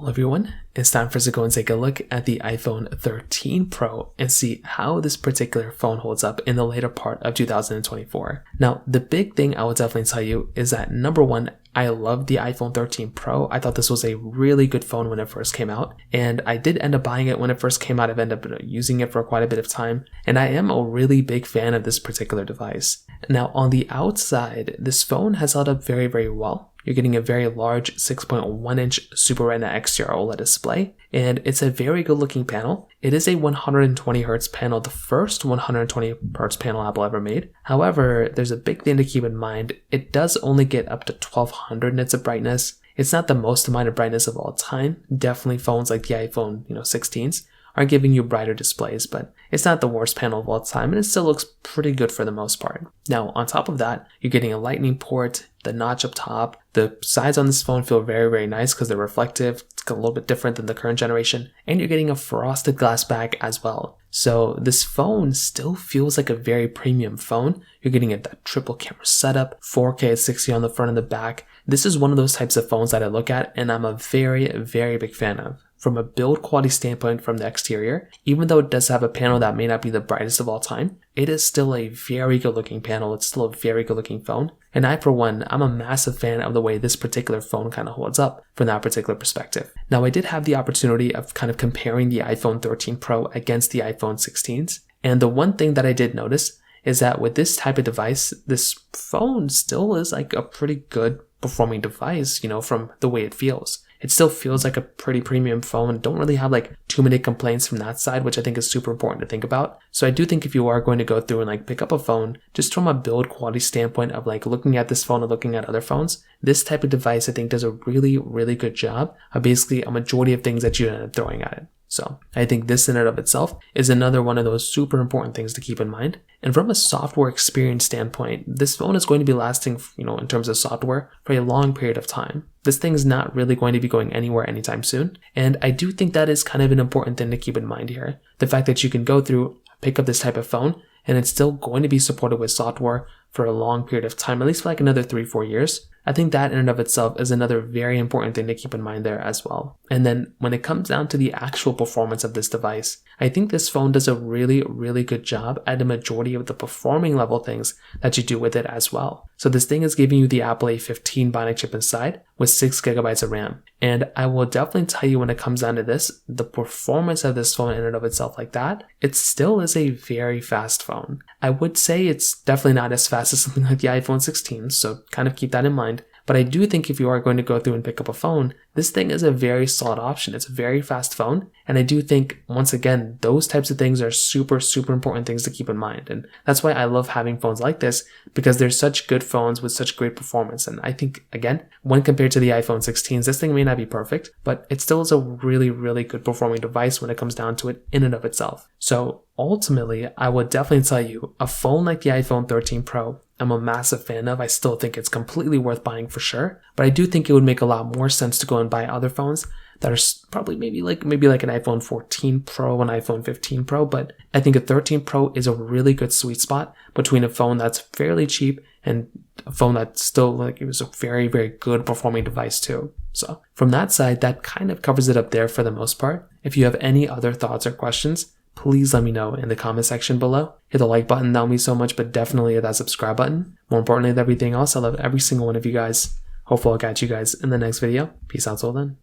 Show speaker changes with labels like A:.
A: Well, everyone, it's time for us to go and take a look at the iPhone 13 Pro and see how this particular phone holds up in the later part of 2024. Now, the big thing I will definitely tell you is that number one, I love the iPhone 13 Pro. I thought this was a really good phone when it first came out, and I did end up buying it when it first came out. I've ended up using it for quite a bit of time, and I am a really big fan of this particular device. Now, on the outside, this phone has held up very, very well. You're getting a very large 6.1-inch Super Retina XDR OLED display, and it's a very good looking panel. It is a 120Hz panel, the first 120Hz panel Apple ever made. However, there's a big thing to keep in mind. It does only get up to 1200 nits of brightness. It's not the most amount of brightness of all time. Definitely phones like the iPhone 16s are giving you brighter displays, but it's not the worst panel of all time, and it still looks pretty good for the most part. Now, on top of that, you're getting a lightning port, the notch up top. The sides on this phone feel very, very nice because they're reflective. It's a little bit different than the current generation, and you're getting a frosted glass back as well. So this phone still feels like a very premium phone. You're getting that triple camera setup, 4K at 60 on the front and the back. This is one of those types of phones that I look at and I'm a very, very big fan of. From a build quality standpoint from the exterior, even though it does have a panel that may not be the brightest of all time, it is still a very good looking panel. It's still a very good looking phone. And I, for one, I'm a massive fan of the way this particular phone kind of holds up from that particular perspective. Now, I did have the opportunity of kind of comparing the iPhone 13 Pro against the iPhone 16s. And the one thing that I did notice is that with this type of device, this phone still is like a pretty good performing device, from the way it feels. It still feels like a pretty premium phone. Don't really have like too many complaints from that side, which I think is super important to think about. So I do think if you are going to go through and like pick up a phone, just from a build quality standpoint of like looking at this phone and looking at other phones, this type of device I think does a really, really good job of basically a majority of things that you end up throwing at it. So I think this in and of itself is another one of those super important things to keep in mind. And from a software experience standpoint, this phone is going to be lasting, in terms of software for a long period of time. This thing's not really going to be going anywhere anytime soon. And I do think that is kind of an important thing to keep in mind here. The fact that you can go through, pick up this type of phone, and it's still going to be supported with software for a long period of time, at least for like another 3-4 years. I think that in and of itself is another very important thing to keep in mind there as well. And then when it comes down to the actual performance of this device, I think this phone does a really, really good job at the majority of the performing level things that you do with it as well. So this thing is giving you the Apple A15 Bionic chip inside with 6GB of RAM. And I will definitely tell you when it comes down to this, the performance of this phone in and of itself like that, it still is a very fast phone. I would say it's definitely not as fast as something like the iPhone 16, so kind of keep that in mind. But I do think if you are going to go through and pick up a phone, this thing is a very solid option. It's a very fast phone. And I do think, once again, those types of things are super, super important things to keep in mind. And that's why I love having phones like this, because they're such good phones with such great performance. And I think, again, when compared to the iPhone 16s, this thing may not be perfect, but it still is a really, really good performing device when it comes down to it in and of itself. So ultimately, I would definitely tell you, a phone like the iPhone 13 Pro, I'm a massive fan of. I still think it's completely worth buying for sure, but I do think it would make a lot more sense to go and buy other phones that are probably maybe like an iPhone 14 Pro, an iPhone 15 Pro, but I think a 13 Pro is a really good sweet spot between a phone that's fairly cheap and a phone that's still it was a very, very good performing device too. So from that side, that kind of covers it up there for the most part. If you have any other thoughts or questions, please let me know in the comment section below. Hit the like button, that will mean so much, but definitely hit that subscribe button. More importantly than everything else, I love every single one of you guys. Hopefully I'll catch you guys in the next video. Peace out till then.